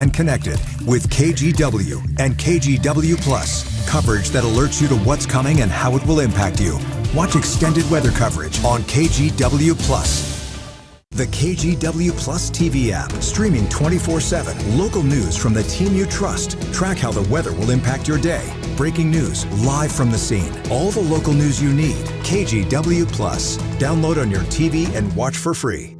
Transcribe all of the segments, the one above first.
and connected with KGW and KGW Plus. Coverage that alerts you to what's coming and how it will impact you. Watch extended weather coverage on KGW Plus. The KGW Plus TV app, streaming 24/7. Local news from the team you trust. Track how the weather will impact your day. Breaking news live from the scene. All the local news you need. KGW Plus. Download on your TV and watch for free.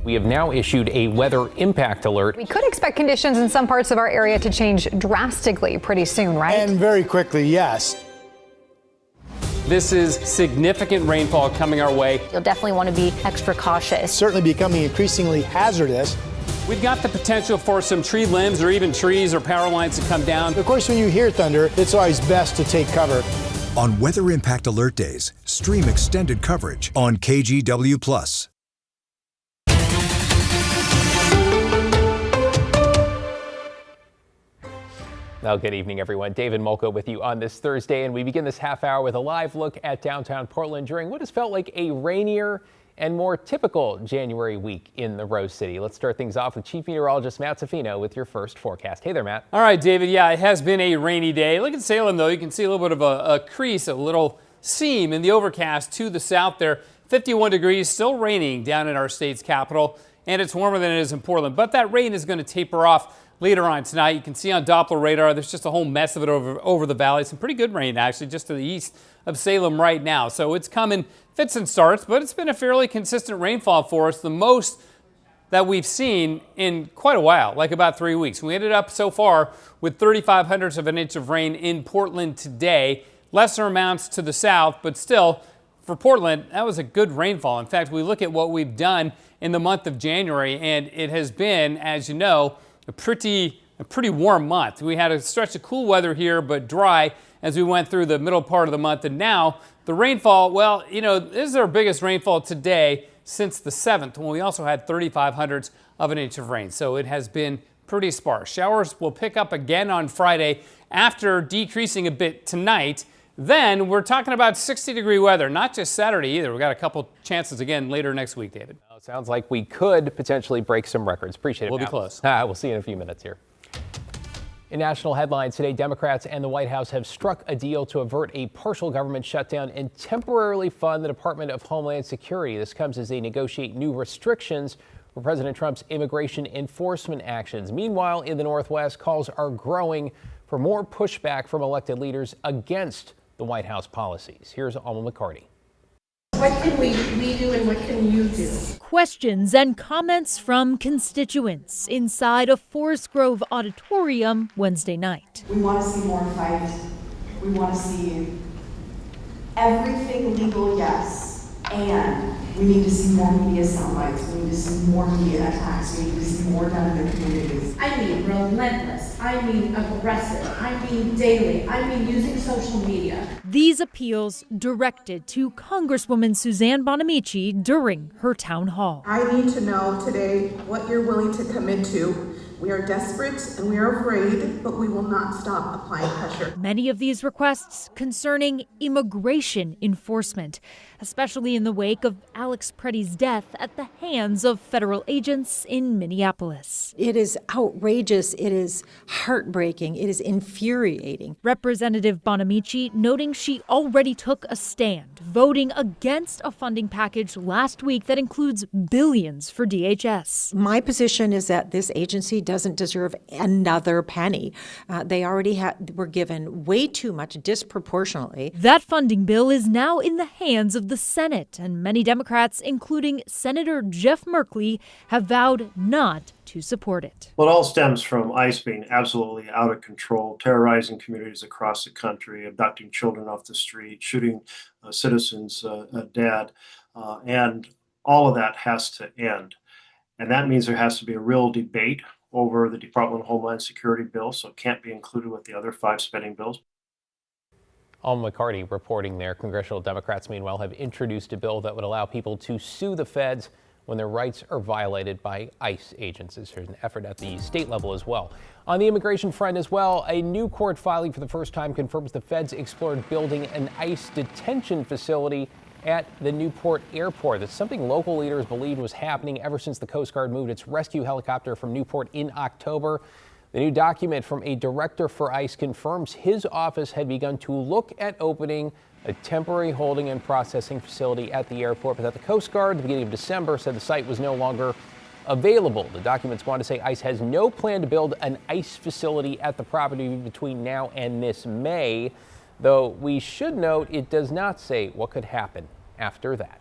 We have now issued a weather impact alert. We could expect conditions in some parts of our area to change drastically pretty soon, right? And very quickly, yes. This is significant rainfall coming our way. You'll definitely want to be extra cautious. Certainly becoming increasingly hazardous. We've got the potential for some tree limbs or even trees or power lines to come down. Of course, when you hear thunder, it's always best to take cover. On Weather Impact Alert Days, stream extended coverage on KGW Plus. Well, good evening, everyone. David Molko with you on this Thursday, and we begin this half hour with a live look at downtown Portland during what has felt like a rainier and more typical January week in the Rose City. Let's start things off with Chief Meteorologist Matt Safino with your first forecast. Hey there, Matt. All right, David. Yeah, it has been a rainy day. Look at Salem, though. You can see a little bit of a crease, a little seam in the overcast to the south there. 51 degrees, still raining down in our state's capital, and it's warmer than it is in Portland. But that rain is going to taper off later on tonight. You can see on Doppler radar, there's just a whole mess of it over the valley. Some pretty good rain, actually, just to the east of Salem right now. So it's coming fits and starts, but it's been a fairly consistent rainfall for us, the most that we've seen in quite a while, like about 3 weeks. We ended up so far with 0.35 of an inch of rain in Portland today. Lesser amounts to the south, but still, for Portland, that was a good rainfall. In fact, we look at what we've done in the month of January, and it has been, as you know, a pretty warm month. We had a stretch of cool weather here, but dry as we went through the middle part of the month. And now the rainfall, well, you know, this is our biggest rainfall today since the 7th, when we also had 0.35 of an inch of rain. So it has been pretty sparse. Showers will pick up again on Friday after decreasing a bit tonight. Then we're talking about 60-degree weather, not just Saturday either. We've got a couple chances again later next week, David. Well, it sounds like we could potentially break some records. Appreciate it, We'll Matt. be close. We'll see you in a few minutes here. In national headlines today, Democrats and the White House have struck a deal to avert a partial government shutdown and temporarily fund the Department of Homeland Security. This comes as they negotiate new restrictions for President Trump's immigration enforcement actions. Meanwhile, in the Northwest, calls are growing for more pushback from elected leaders against the White House policies. Here's Alma McCarty. What can we do and what can you do? Questions and comments from constituents inside a Forest Grove auditorium Wednesday night. We want to see more fight. We want to see everything legal, yes. And we need to see more media sound bites. We need to see more media attacks. We need to see more done in the communities. I mean relentless. I mean aggressive. I mean daily. I mean using social media. These appeals directed to Congresswoman Suzanne Bonamici during her town hall. I need to know today what you're willing to commit to. We are desperate and we are afraid, but we will not stop applying pressure. Many of these requests concerning immigration enforcement, especially in the wake of Alex Preddy's death at the hands of federal agents in Minneapolis. It is outrageous. It is heartbreaking. It is infuriating. Representative Bonamici noting she already took a stand, voting against a funding package last week that includes billions for DHS. My position is that this agency doesn't deserve another penny. They already were given way too much disproportionately. That funding bill is now in the hands of the Senate, and many Democrats, including Senator Jeff Merkley, have vowed not to support it. Well, it all stems from ICE being absolutely out of control, terrorizing communities across the country, abducting children off the street, shooting citizens dead, and all of that has to end. And that means there has to be a real debate over the Department of Homeland Security bill, so it can't be included with the other 5 spending bills. Alma McCarty reporting there. Congressional Democrats, meanwhile, have introduced a bill that would allow people to sue the feds when their rights are violated by ICE agents. There's an effort at the state level as well. On the immigration front as well, a new court filing for the first time confirms the feds explored building an ICE detention facility at the Newport Airport. That's something local leaders believed was happening ever since the Coast Guard moved its rescue helicopter from Newport in October. The new document from a director for ICE confirms his office had begun to look at opening a temporary holding and processing facility at the airport, but that the Coast Guard at the beginning of December said the site was no longer available. The documents go on to say ICE has no plan to build an ICE facility at the property between now and this May, though we should note it does not say what could happen after that.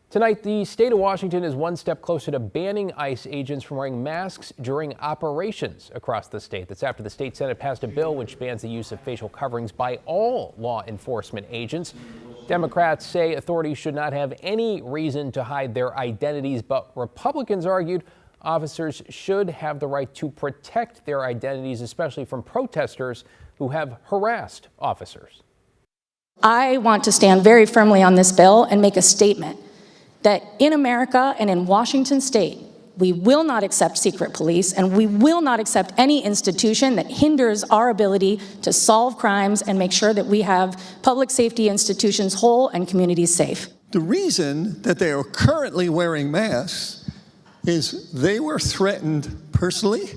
Tonight, the state of Washington is one step closer to banning ICE agents from wearing masks during operations across the state. That's after the state Senate passed a bill which bans the use of facial coverings by all law enforcement agents. Democrats say authorities should not have any reason to hide their identities, but Republicans argued officers should have the right to protect their identities, especially from protesters who have harassed officers. I want to stand very firmly on this bill and make a statement that in America and in Washington state, we will not accept secret police, and we will not accept any institution that hinders our ability to solve crimes and make sure that we have public safety institutions whole and communities safe. The reason that they are currently wearing masks is they were threatened personally.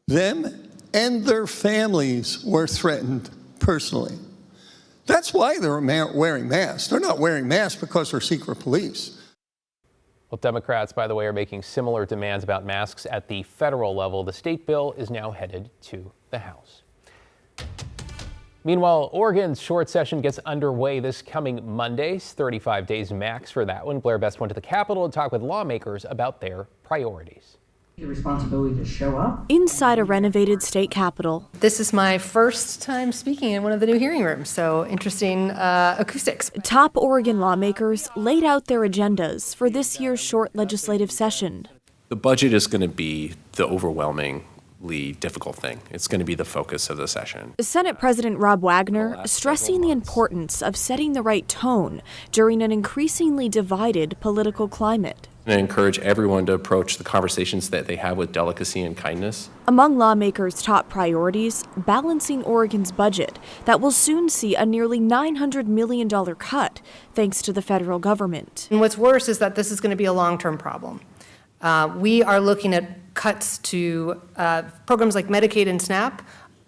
Them and their families were threatened personally. That's why they're wearing masks. They're not wearing masks because they're secret police. Well, Democrats, by the way, are making similar demands about masks at the federal level. The state bill is now headed to the House. Meanwhile, Oregon's short session gets underway this coming Monday. 35 days max for that one. Blair Best went to the Capitol to talk with lawmakers about their priorities. The responsibility to show up. Inside a renovated state capitol. This is my first time speaking in one of the new hearing rooms, so interesting acoustics. Top Oregon lawmakers laid out their agendas for this year's short legislative session. The budget is going to be the overwhelmingly difficult thing. It's going to be the focus of the session. Senate President Rob Wagner stressing the importance of setting the right tone during an increasingly divided political climate. And I encourage everyone to approach the conversations that they have with delicacy and kindness. Among lawmakers' top priorities, balancing Oregon's budget that will soon see a nearly $900 million cut thanks to the federal government. And what's worse is that this is going to be a long-term problem. We are looking at cuts to programs like Medicaid and SNAP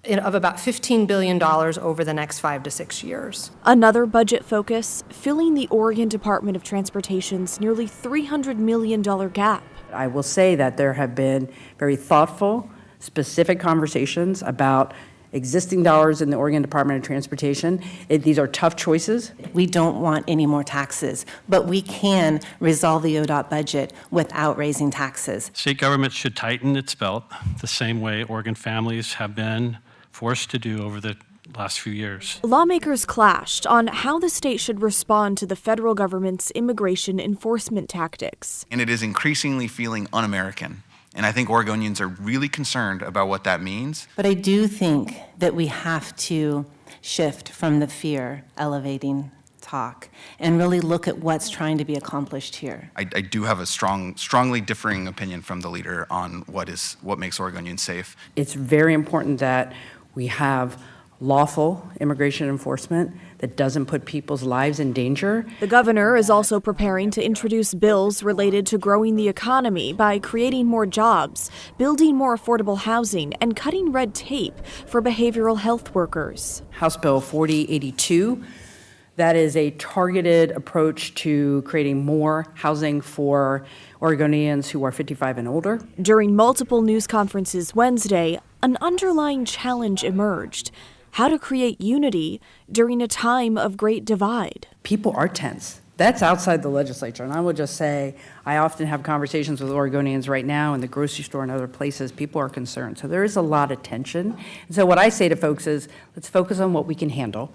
of about $15 billion over the next 5 to 6 years. Another budget focus, filling the Oregon Department of Transportation's nearly $300 million gap. I will say that there have been very thoughtful, specific conversations about existing dollars in the Oregon Department of Transportation. These are tough choices. We don't want any more taxes, but we can resolve the ODOT budget without raising taxes. State government should tighten its belt the same way Oregon families have been forced to do over the last few years. Lawmakers clashed on how the state should respond to the federal government's immigration enforcement tactics. And it is increasingly feeling un-American. And I think Oregonians are really concerned about what that means. But I do think that we have to shift from the fear elevating talk and really look at what's trying to be accomplished here. I do have a strongly differing opinion from the leader on what makes Oregonians safe. It's very important that we have lawful immigration enforcement that doesn't put people's lives in danger. The governor is also preparing to introduce bills related to growing the economy by creating more jobs, building more affordable housing, and cutting red tape for behavioral health workers. House Bill 4082 That is a targeted approach to creating more housing for Oregonians who are 55 and older. During multiple news conferences Wednesday, an underlying challenge emerged: how to create unity during a time of great divide. People are tense. That's outside the legislature. And I will just say, I often have conversations with Oregonians right now in the grocery store and other places. People are concerned. So there is a lot of tension. And so what I say to folks is, let's focus on what we can handle.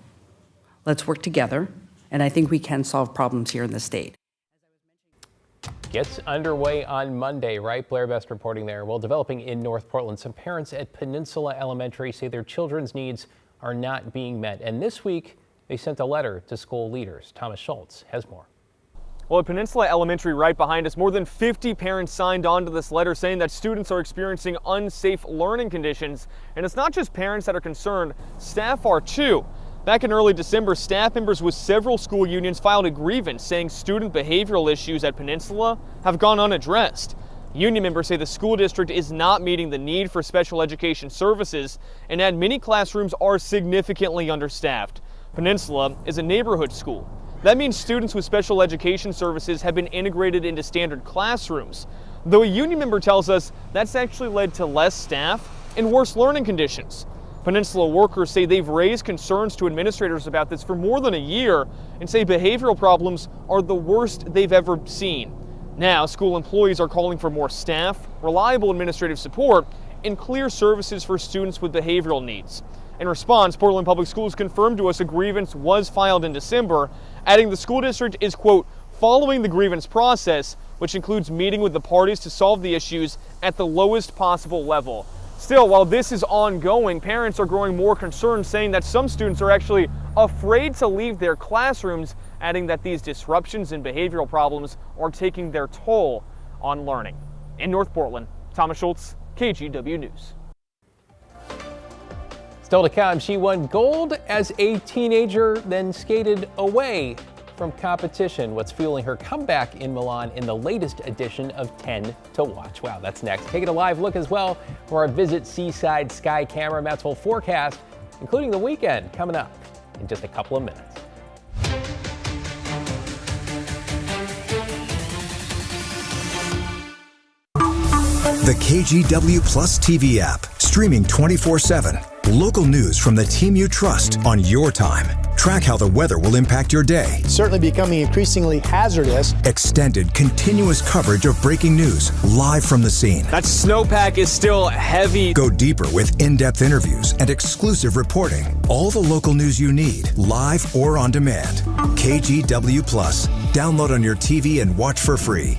Let's work together. And I think we can solve problems here in the state. Gets underway on Monday, right? Blair Best reporting there. Well, developing in North Portland, some parents at Peninsula Elementary say their children's needs are not being met. And this week, they sent a letter to school leaders. Thomas Schultz has more. Well, at Peninsula Elementary right behind us, more than 50 parents signed on to this letter saying that students are experiencing unsafe learning conditions. And it's not just parents that are concerned, staff are too. Back in early December, staff members with several school unions filed a grievance saying student behavioral issues at Peninsula have gone unaddressed. Union members say the school district is not meeting the need for special education services and add many classrooms are significantly understaffed. Peninsula is a neighborhood school. That means students with special education services have been integrated into standard classrooms. Though a union member tells us that's actually led to less staff and worse learning conditions. Peninsula workers say they've raised concerns to administrators about this for more than a year and say behavioral problems are the worst they've ever seen. Now, school employees are calling for more staff, reliable administrative support, and clear services for students with behavioral needs. In response, Portland Public Schools confirmed to us a grievance was filed in December, adding the school district is, quote, following the grievance process, which includes meeting with the parties to solve the issues at the lowest possible level. Still, while this is ongoing, parents are growing more concerned, saying that some students are actually afraid to leave their classrooms, adding that these disruptions and behavioral problems are taking their toll on learning. In North Portland, Thomas Schultz, KGW News. Still to come, she won gold as a teenager, then skated away from competition. What's fueling her comeback in Milan in the latest edition of 10 to Watch. Wow, that's next. Taking a live look as well for our Visit Seaside Sky Camera. Matt's full forecast, including the weekend, coming up in just a couple of minutes. The KGW Plus TV app, streaming 24/7. Local news from the team you trust on your time. Track how the weather will impact your day. Certainly becoming increasingly hazardous. Extended, continuous coverage of breaking news live from the scene. That snowpack is still heavy. Go deeper with in-depth interviews and exclusive reporting. All the local news you need, live or on demand. KGW Plus. Download on your TV and watch for free.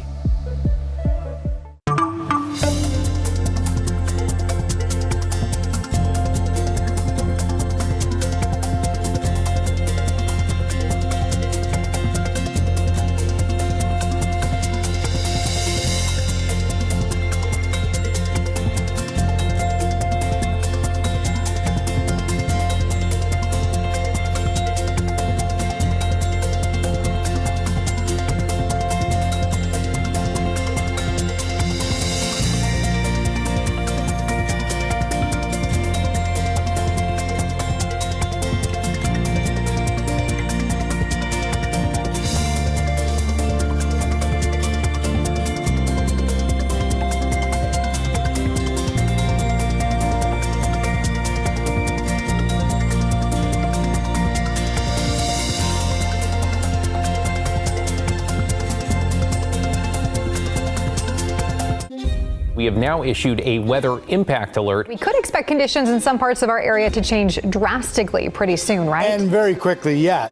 We have now issued a weather impact alert. We could expect conditions in some parts of our area to change drastically pretty soon, right? And very quickly, yeah.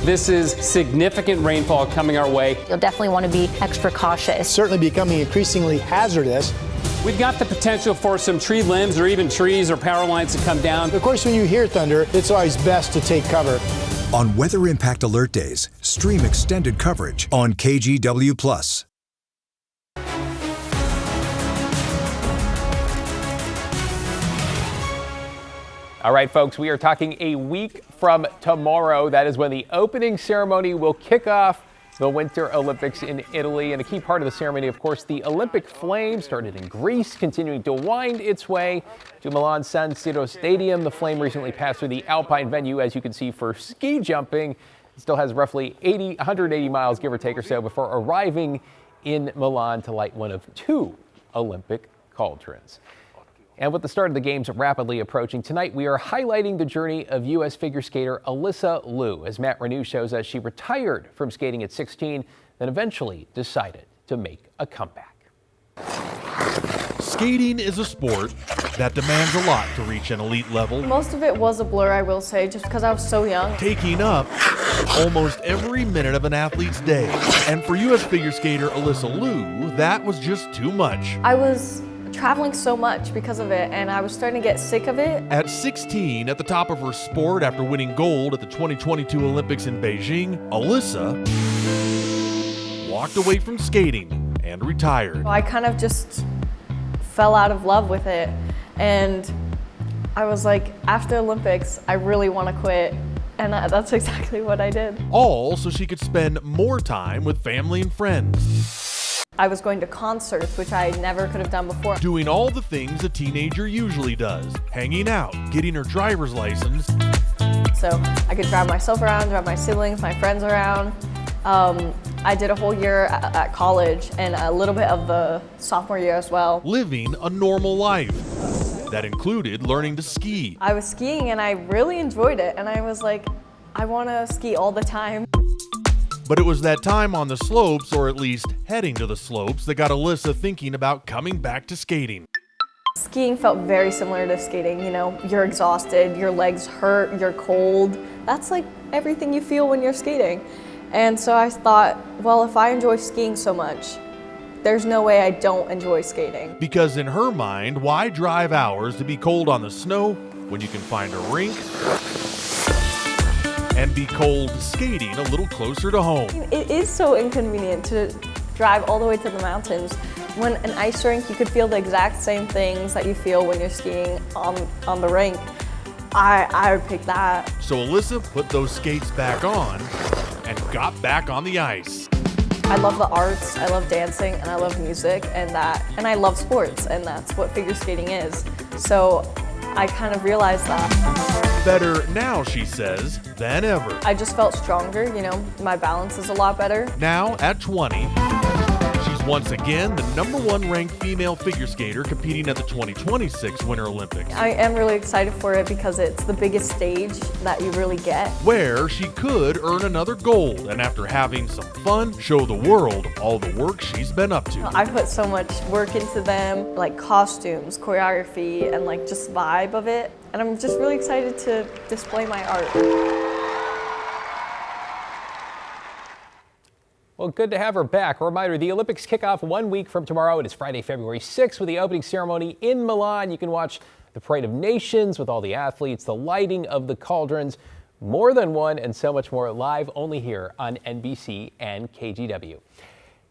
This is significant rainfall coming our way. You'll definitely want to be extra cautious. Certainly becoming increasingly hazardous. We've got the potential for some tree limbs or even trees or power lines to come down. Of course, when you hear thunder, it's always best to take cover. On Weather Impact Alert Days, stream extended coverage on KGW Plus. All right, folks, we are talking a week from tomorrow. That is when the opening ceremony will kick off the Winter Olympics in Italy. And a key part of the ceremony, of course, the Olympic flame started in Greece, continuing to wind its way to Milan San Siro Stadium. The flame recently passed through the Alpine venue, as you can see, for ski jumping. Still has roughly 180 miles, give or take or so, before arriving in Milan to light one of 2 Olympic cauldrons. And with the start of the games rapidly approaching tonight, we are highlighting the journey of U.S. figure skater Alyssa Liu. As Matt Renew shows us, she retired from skating at 16, then eventually decided to make a comeback. Skating is a sport that demands a lot to reach an elite level. Most of it was a blur, I will say, just because I was so young. Taking up almost every minute of an athlete's day. And for U.S. figure skater Alyssa Liu, that was just too much. I was traveling so much because of it, and I was starting to get sick of it. At 16, at the top of her sport after winning gold at the 2022 Olympics in Beijing, Alyssa walked away from skating and retired. I kind of just fell out of love with it, and I was like, after Olympics, I really want to quit, and that's exactly what I did. All so she could spend more time with family and friends. I was going to concerts, which I never could have done before. Doing all the things a teenager usually does. Hanging out, getting her driver's license. So I could drive myself around, drive my siblings, my friends around. I did a whole year at college and a little bit of the sophomore year as well. Living a normal life. That included learning to ski. I was skiing and I really enjoyed it, and I was like, I want to ski all the time. But it was that time on the slopes, or at least heading to the slopes, that got Alyssa thinking about coming back to skating. Skiing felt very similar to skating. You know, you're exhausted, your legs hurt, you're cold. That's like everything you feel when you're skating. And so I thought, well, if I enjoy skiing so much, there's no way I don't enjoy skating. Because in her mind, why drive hours to be cold on the snow when you can find a rink and be cold skating a little closer to home? It is so inconvenient to drive all the way to the mountains. When an ice rink, you could feel the exact same things that you feel when you're skiing on the rink. I would pick that. So Alyssa put those skates back on and got back on the ice. I love the arts, I love dancing, and I love music, and I love sports, and that's what figure skating is. So I kind of realized that. Better now, she says, than ever. I just felt stronger, you know, my balance is a lot better. Now, at 20, she's once again the #1 ranked female figure skater competing at the 2026 Winter Olympics. I am really excited for it because it's the biggest stage that you really get. Where she could earn another gold, and after having some fun, show the world all the work she's been up to. I put so much work into them, like costumes, choreography, and like just vibe of it. And I'm just really excited to display my art. Well, good to have her back. A reminder, the Olympics kick off 1 week from tomorrow. It is Friday, February 6th with the opening ceremony in Milan. You can watch the Parade of Nations with all the athletes, the lighting of the cauldrons, more than one, and so much more live only here on NBC and KGW.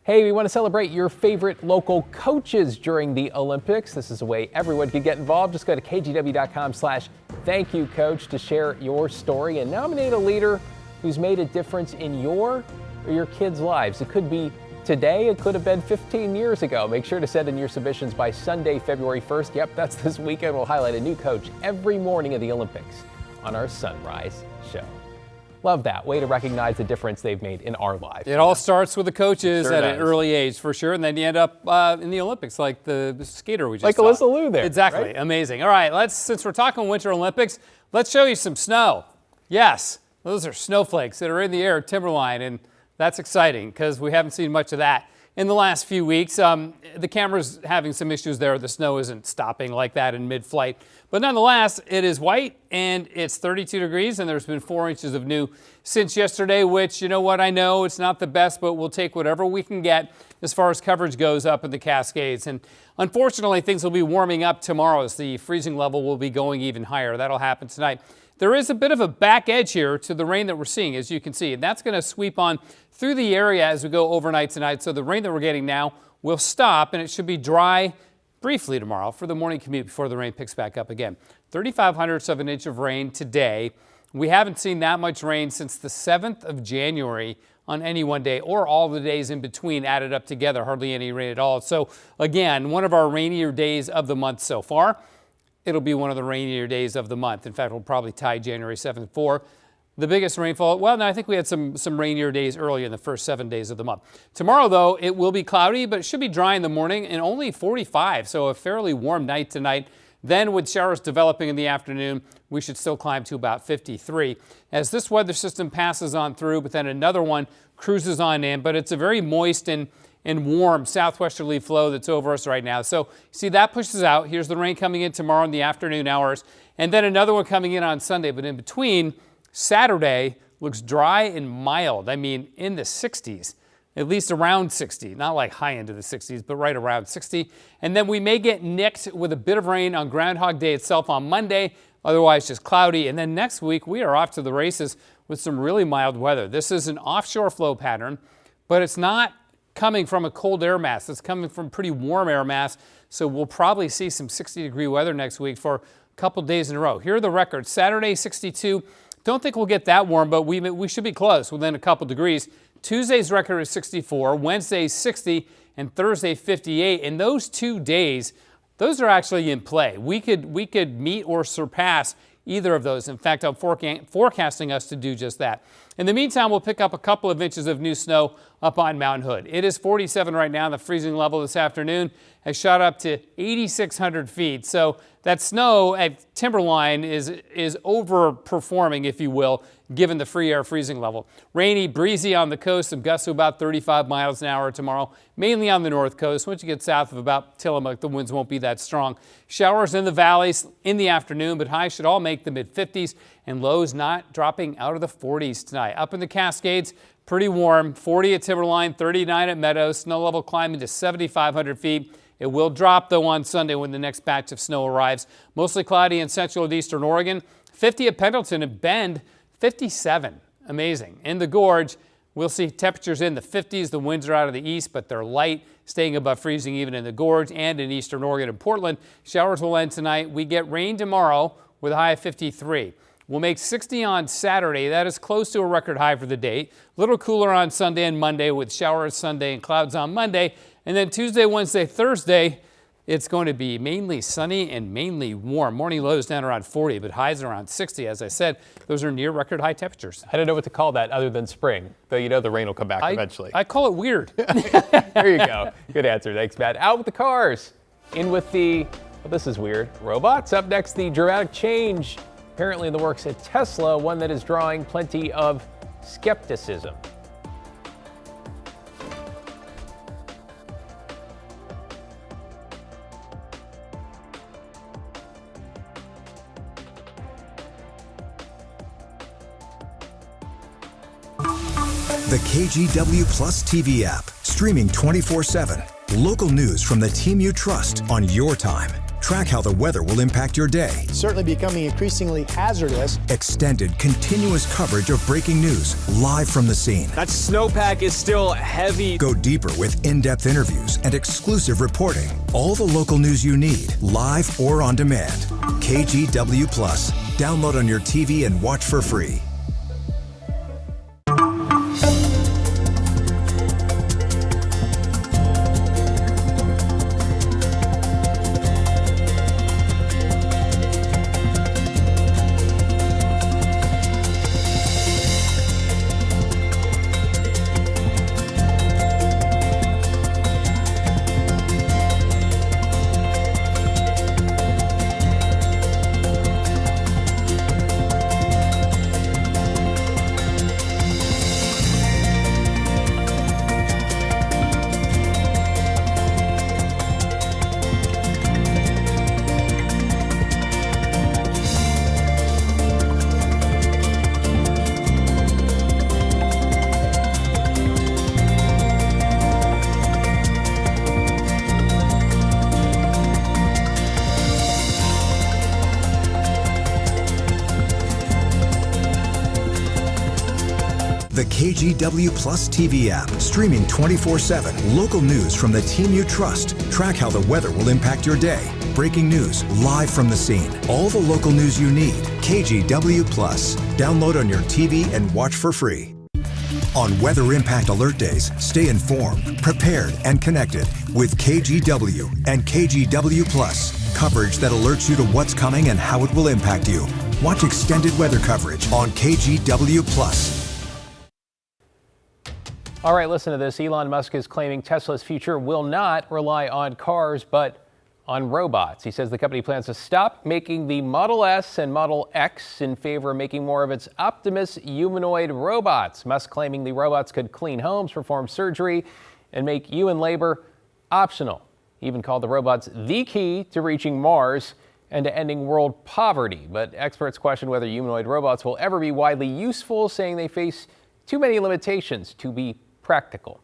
Hey, we want to celebrate your favorite local coaches during the Olympics. This is a way everyone can get involved. Just go to kgw.com/thankyoucoach to share your story and nominate a leader who's made a difference in your or your kids' lives. It could be today, it could have been 15 years ago. Make sure to send in your submissions by Sunday, February 1st. Yep, that's this weekend. We'll highlight a new coach every morning of the Olympics on our Sunrise show. Love that. Way to recognize the difference they've made in our lives. It all starts with the coaches Sure at does. an early age, for sure, and then you end up in the Olympics, like the skater we just Like saw. Alyssa Liu there. Exactly. Right? Amazing. All right, since we're talking Winter Olympics, let's show you some snow. Yes, those are snowflakes that are in the air at Timberline, and that's exciting because we haven't seen much of that in the last few weeks. The camera's having some issues there. The snow isn't stopping like that in mid-flight. But nonetheless, it is white and it's 32 degrees and there's been 4 inches of new since yesterday, which, you know what, I know it's not the best, but we'll take whatever we can get as far as coverage goes up in the Cascades. And unfortunately, things will be warming up tomorrow as the freezing level will be going even higher. That'll happen tonight. There is a bit of a back edge here to the rain that we're seeing, as you can see, and that's going to sweep on through the area as we go overnight tonight. So the rain that we're getting now will stop, and it should be dry briefly tomorrow for the morning commute before the rain picks back up again. 3/500ths of an inch of rain today. We haven't seen that much rain since the 7th of January on any one day, or all the days in between added up together, hardly any rain at all. So again, one of our rainier days of the month so far. It'll be one of the rainier days of the month. In fact, we'll probably tie January 7th for the biggest rainfall. Well, no, I think we had some rainier days early in the first 7 days of the month. Tomorrow, though, it will be cloudy, but it should be dry in the morning and only 45, so a fairly warm night tonight. Then with showers developing in the afternoon, we should still climb to about 53. As this weather system passes on through, but then another one cruises on in, but it's a very moist and warm southwesterly flow that's over us right now. So see, that pushes out. Here's the rain coming in tomorrow in the afternoon hours, and then another one coming in on Sunday. But in between, Saturday looks dry and mild. I mean, in the 60s, at least around 60, not like high into the 60s, but right around 60. And then we may get nicked with a bit of rain on Groundhog Day itself on Monday, otherwise just cloudy. And then next week, we are off to the races with some really mild weather. This is an offshore flow pattern, but it's not coming from a cold air mass. It's coming from pretty warm air mass. So we'll probably see some 60-degree weather next week for a couple days in a row. Here are the records. Saturday, 62. Don't think we'll get that warm, but we should be close, within a couple degrees. Tuesday's record is 64, Wednesday 60, and Thursday 58. And those 2 days, those are actually in play. We could meet or surpass either of those. In fact, I'm forecasting us to do just that. In the meantime, we'll pick up a couple of inches of new snow up on Mount Hood. It is 47 right now. The freezing level this afternoon has shot up to 8,600 feet. So that snow at Timberline is overperforming, if you will, given the free air freezing level. Rainy, breezy on the coast, some gusts of about 35 miles an hour tomorrow, mainly on the north coast. Once you get south of about Tillamook, the winds won't be that strong. Showers in the valleys in the afternoon, but highs should all make the mid-50s, and lows not dropping out of the 40s tonight. Up in the Cascades, pretty warm, 40 at Timberline, 39 at Meadows, snow level climbing to 7,500 feet. It will drop, though, on Sunday when the next batch of snow arrives. Mostly cloudy in central and eastern Oregon. 50 at Pendleton and Bend, 57. Amazing. In the Gorge, we'll see temperatures in the 50s. The winds are out of the east, but they're light, staying above freezing even in the Gorge and in eastern Oregon and Portland. Showers will end tonight. We get rain tomorrow with a high of 53. We'll make 60 on Saturday. That is close to a record high for the day. A little cooler on Sunday and Monday with showers Sunday and clouds on Monday. And then Tuesday, Wednesday, Thursday, it's going to be mainly sunny and mainly warm. Morning lows down around 40, but highs around 60. As I said, those are near record high temperatures. I don't know what to call that other than spring, though you know the rain will come back eventually. I call it weird. There you go. Good answer. Thanks, Matt. Out with the cars. In with the, well, this is weird, robots. Up next, the dramatic change apparently in the works at Tesla, one that is drawing plenty of skepticism. The KGW Plus TV app, streaming 24/7. Local news from the team you trust on your time. Track how the weather will impact your day. Certainly becoming increasingly hazardous. Extended, continuous coverage of breaking news, live from the scene. That snowpack is still heavy. Go deeper with in-depth interviews and exclusive reporting. All the local news you need, live or on demand. KGW Plus. Download on your TV and watch for free. The KGW Plus TV app, streaming 24/7. Local news from the team you trust. Track how the weather will impact your day. Breaking news, live from the scene. All the local news you need. KGW Plus. Download on your TV and watch for free. On Weather Impact Alert Days, stay informed, prepared, and connected with KGW and KGW Plus. Coverage that alerts you to what's coming and how it will impact you. Watch extended weather coverage on KGW Plus. All right, listen to this. Elon Musk is claiming Tesla's future will not rely on cars, but on robots. He says the company plans to stop making the Model S and Model X in favor of making more of its Optimus humanoid robots. Musk claiming the robots could clean homes, perform surgery, and make human labor optional. He even called the robots the key to reaching Mars and to ending world poverty. But experts question whether humanoid robots will ever be widely useful, saying they face too many limitations to be practical.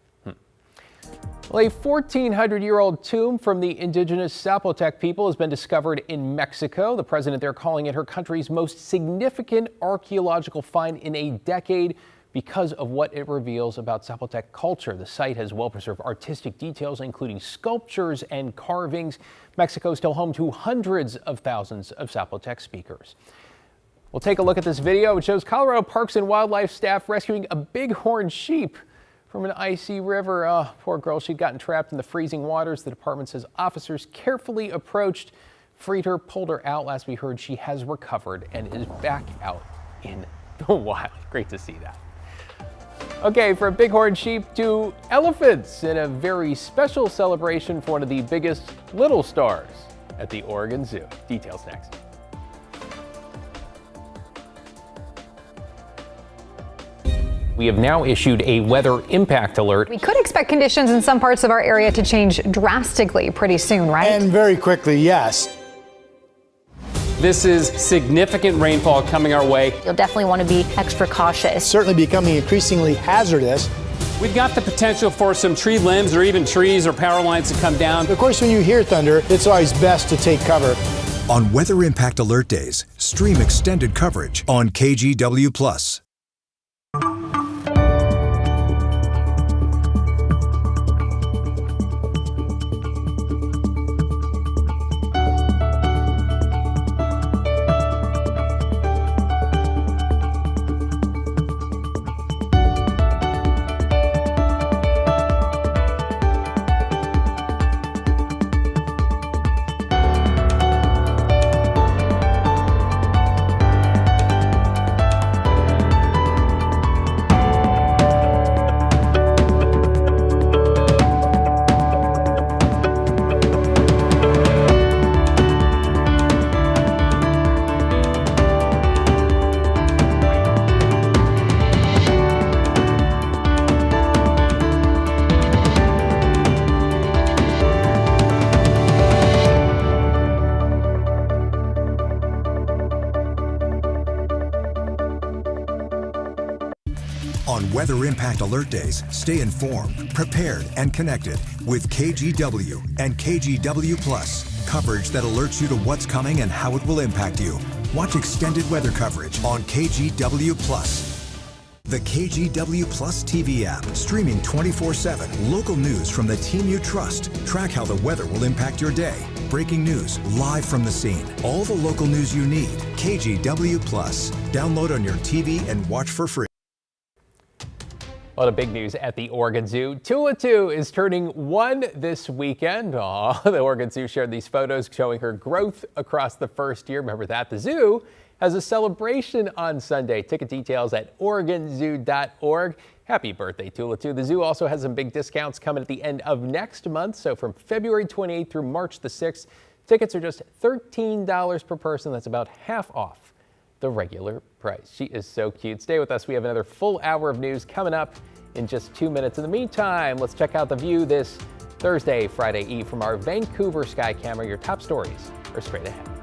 Well, a 1,400-year-old tomb from the indigenous Zapotec people has been discovered in Mexico. The president there calling it her country's most significant archaeological find in a decade because of what it reveals about Zapotec culture. The site has well-preserved artistic details, including sculptures and carvings. Mexico is still home to hundreds of thousands of Zapotec speakers. We'll take a look at this video. It shows Colorado Parks and Wildlife staff rescuing a bighorn sheep from an icy river. Oh, poor girl, she'd gotten trapped in the freezing waters. The department says officers carefully approached, freed her, pulled her out. Last we heard, she has recovered and is back out in the wild. Great to see that. Okay, from bighorn sheep to elephants in a very special celebration for one of the biggest little stars at the Oregon Zoo. Details next. We have now issued a weather impact alert. We could expect conditions in some parts of our area to change drastically pretty soon, right? And very quickly, yes. This is significant rainfall coming our way. You'll definitely want to be extra cautious. Certainly becoming increasingly hazardous. We've got the potential for some tree limbs or even trees or power lines to come down. Of course, when you hear thunder, it's always best to take cover. On Weather Impact Alert Days, stream extended coverage on KGW Plus. On Weather Impact Alert Days, stay informed, prepared, and connected with KGW and KGW Plus. Coverage that alerts you to what's coming and how it will impact you. Watch extended weather coverage on KGW Plus. The KGW Plus TV app, streaming 24/7. Local news from the team you trust. Track how the weather will impact your day. Breaking news, live from the scene. All the local news you need. KGW Plus. Download on your TV and watch for free. A lot of big news at the Oregon Zoo. Tula is turning 1 this weekend. Aw, the Oregon Zoo shared these photos showing her growth across the first year. Remember that? The zoo has a celebration on Sunday. Ticket details at OregonZoo.org. Happy birthday, Tula. The zoo also has some big discounts coming at the end of next month. So from February 28th through March the 6th, tickets are just $13 per person. That's about half off the regular price. She is so cute. Stay with us. We have another full hour of news coming up in just 2 minutes. In the meantime, let's check out the view this Thursday, Friday Eve from our Vancouver Sky Camera. Your top stories are straight ahead.